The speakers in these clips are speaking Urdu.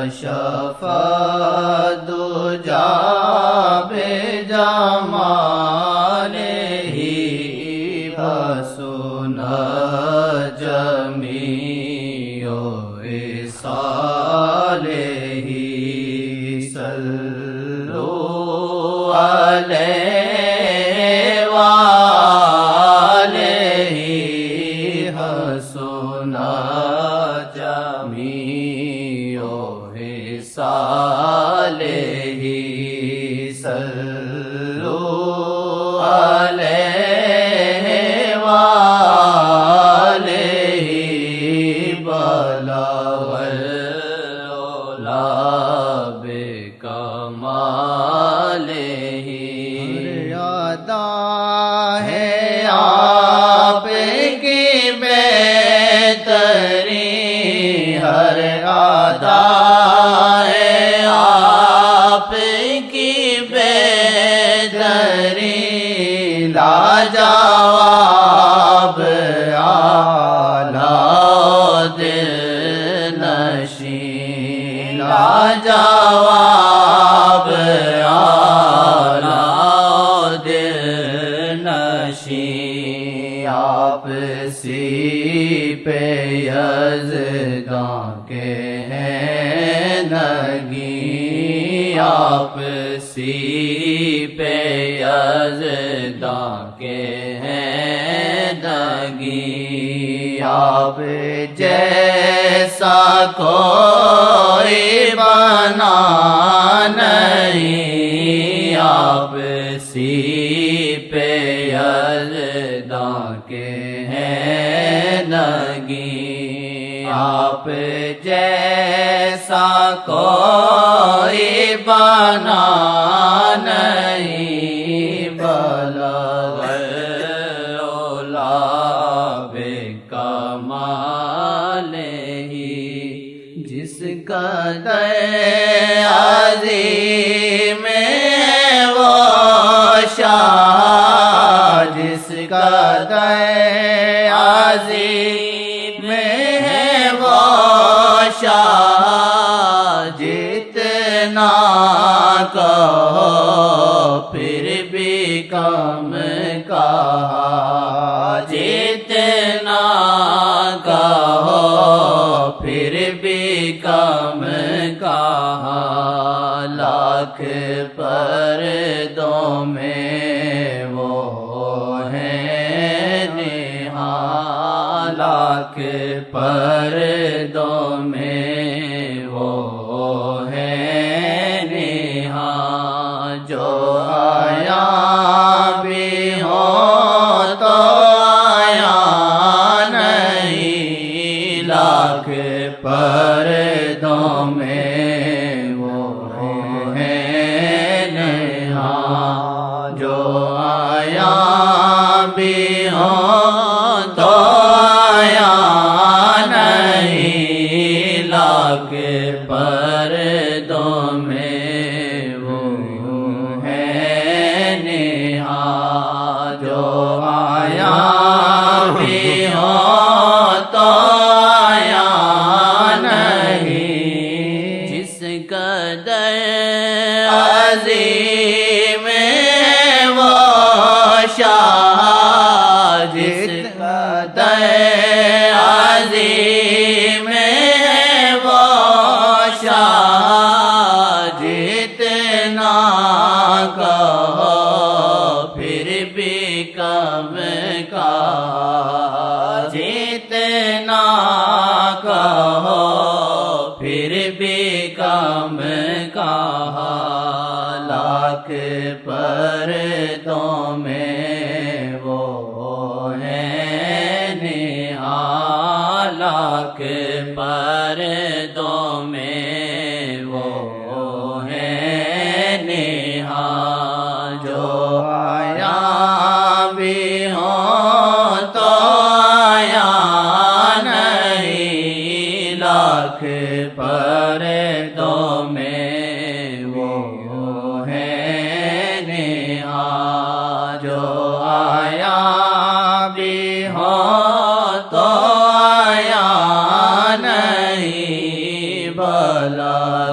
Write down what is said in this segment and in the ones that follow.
کشف الدجا بجمالہ حسن جمیع خصالہ صلوا علیہ وآلہ حسن جمیع خصالہ صلوا علیہ وآلہ بلغ العلا بکمالہ ادا ہے آپ کی بہترین ہر ادا ہے آپ کی بہترین لاجواب اعلیٰ دل نشین لاجواب اعلیٰ دل نشین آپ سی پہ یزداں کے ہیں نگیں آپ سی پہ یزداں کے ہیں نگیں آپ جیسا کوئی بنا نہیں آپ سی پہ یزداں کے ہیں نگیں آپ جیسا کوئی بنا نہیں بلغ العلا بکمالہ جس قدر عظیم ہے وہ شاہ جس قدر عظیم ہے وہ شاہ جتنا کہو پھر بھی کم کہا جتنا کہو پھر بھی کم کہا لاکھ پردوں میں وہ ہیں نہاں لاکھ پردوں میں وہ ہیں نہاں جو آیا بھی ہو تو آیا نہیں لاکھ پردوں میں وہ ہیں نہاں جو آیا بھی ہو تو آیا نہیں لاکھ پردوں میں وہ ہیں نہاں جو آیا بھی ہو تو آیا نہیں جس قدر عظیم ہے وہ شاہ جس قدر عظیم ہے وہ شاہ جتنا کہو پھر بھی کم کہا جتنا کہو پھر بھی کم کہا لاکھ پردوں میں وہ ہیں نہاں لاکھ پردوں میں وہ ہیں نہاں جو آیا بھی ہو تو آیا نہیں لاکھ پردوں میں وہ ہیں نہاں جو آیا بھی ہو تو آیا نہیں بلا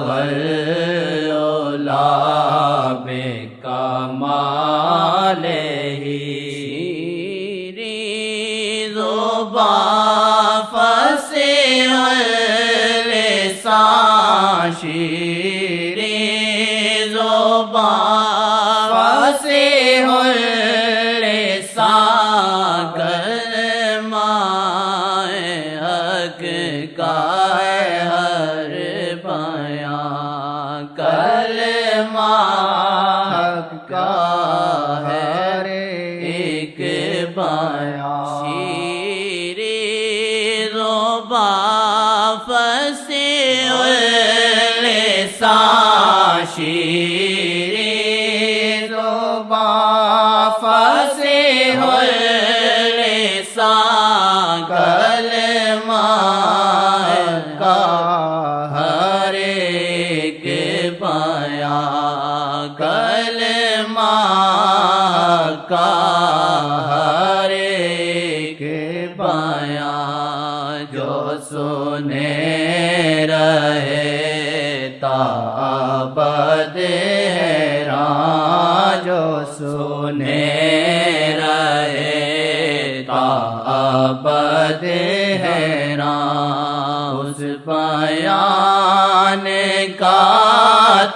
شیریں زبان فصیح اللسان کلمہ حق کا ہے ہر بیان کلمہ حق کا ہے ہر ایک بیان شیریں زبان فصیح اللسان شیریں زبان فصیح اللسان کلمہ کا ہر ایک بیان کلمہ کا ہر ایک بیان جو سنے رہے تا ابد حیران جو سنے رہے تا ابد حیران اس بیان کا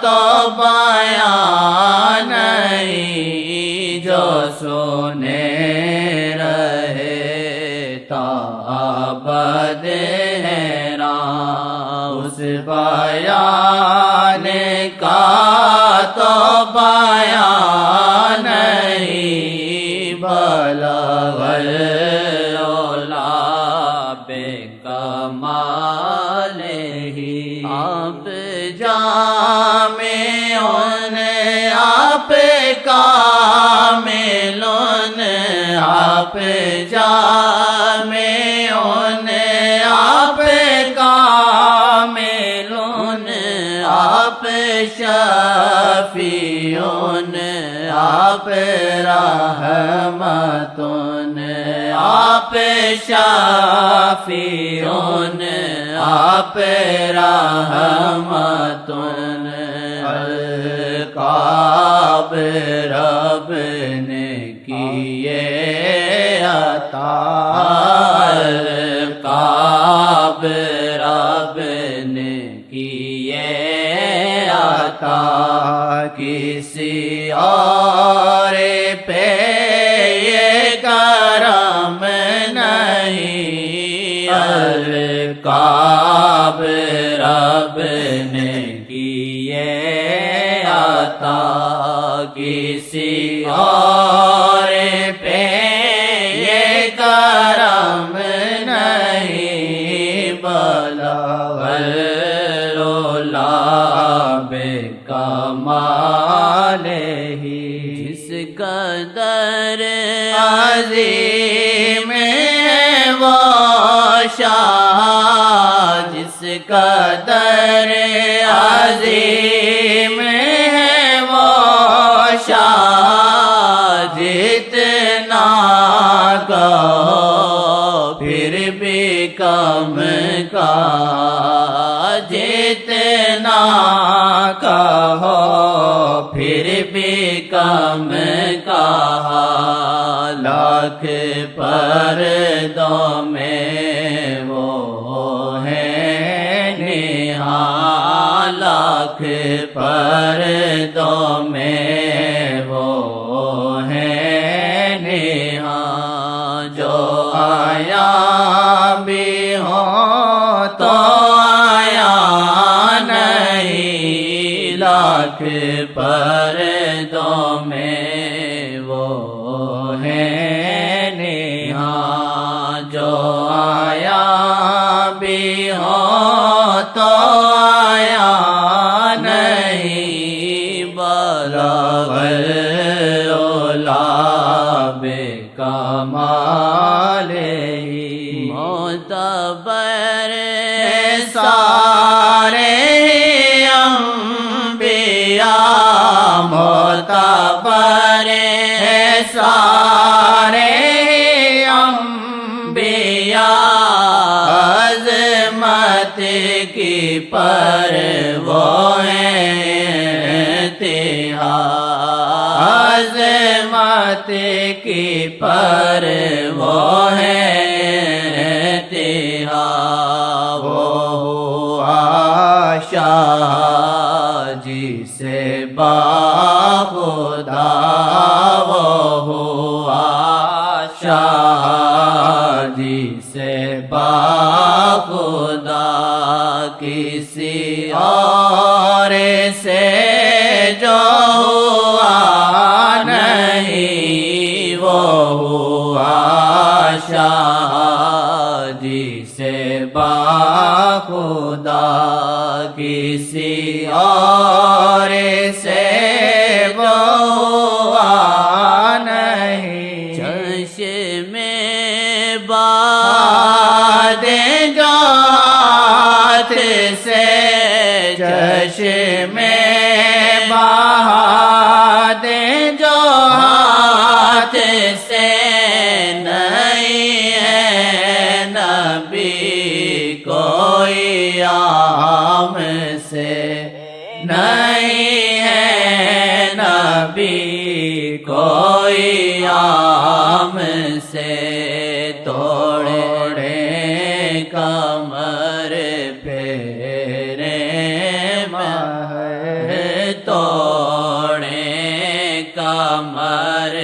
تو بیان نہیں جو سنے رہے تا ابد حیران اس بیان کا تو بیان نہیں بلغ العلا بکمالہ آپ جامعون آپ کاملون آپ جامعون آپ کاملون آپ شفیعون آپ رحمتون آپ شفیعون آپ رحمتون القاب رب نے کیے عطا القاب رب نے کیے عطا کسی اور پہ یہ کرم نہیں القاب رب نے کیے عطا کسی اور پہ یہ کرم نہیں بلغ العلا بکمالہ جس قدر عظیم ہے وہ شاہ جس قدر عظیم ہے وہ شاہ جتنا کہو پھر بھی کم کا جتنا کہو پھر بھی کم کہا لاکھ پردوں میں وہ ہے نہاں لاکھ پردوں میں وہ ہے نہاں جو آیا بھی ہو تو آیا نہیں لاکھ پردوں میں وہ ہے نہاں جو آیا بھی ہو تو آیا نہیں بلغ العلا بکمالہ معتبر سارے انبیاء معتبر سارے انبیاء عظمت کی پرواہ انتہا عظمت کی پرواہ انتہا وہ ہوا شاہ جسے باخدا وہ ہوا شاہ جسے باخدا کسی اور سے جو ہوا نہیں وہ ہوا شاہ جسے باخدا کسی اور سے وہ ہوا نہیں چشم باد جو ہاتھ سے چشم باد جو ہاتھ سے نہیں ہے نبی کوئی عام سے نہیں ہے نبی کوئی عام سے توڑے کمر پھیرے مہر توڑے کمر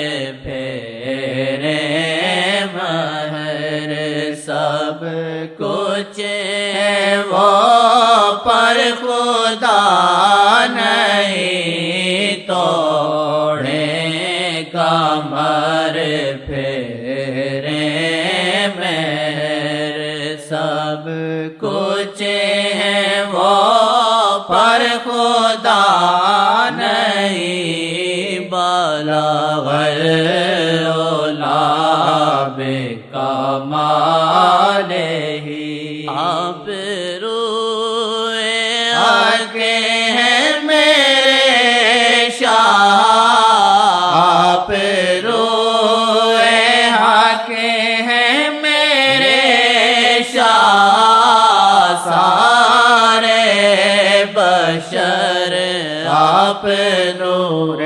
پھیرے مہر سب کچھ ہے وہ پر خدا نہیں توڑے کمر پھیرے مہر سب کچھ ہے وہ پر خدا نہیں بلغ العلا بکمالہ آپ روئے آگے ہیں میرے شاہ آپ روئے آگے ہیں میرے شاہ سارے بشر آپ نور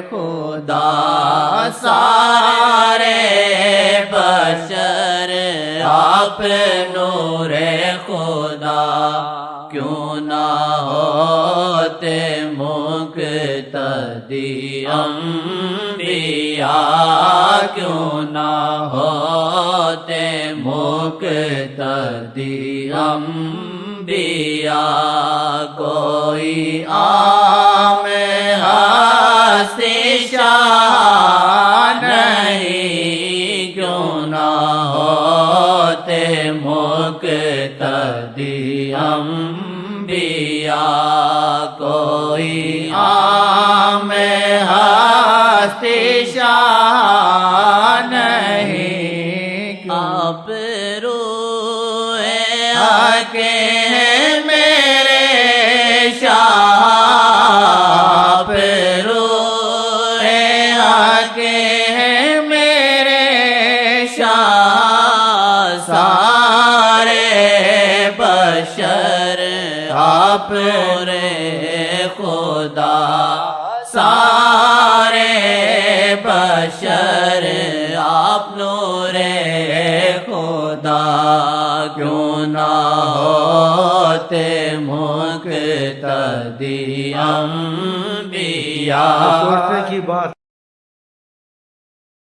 خدا سارے بشر آپ نور خدا کیوں نہ ہوتے مقتدی انبیاء کیوں نہ ہوتے مقتدی انبیاء کوئی عام ہستی شاہ نہیں کیوں نہ ہوتے مقتدی انبیاء کوئی عام ہستی شاہ نہیں آپ روئے آگے ہیں میرے شاہ آپ روئے آگے ہیں میرے شاہ سارے بشر آپ نور خدا سارے بشر آپ نور خدا کیوں نہ ہوتے مقتدی انبیاء کی بات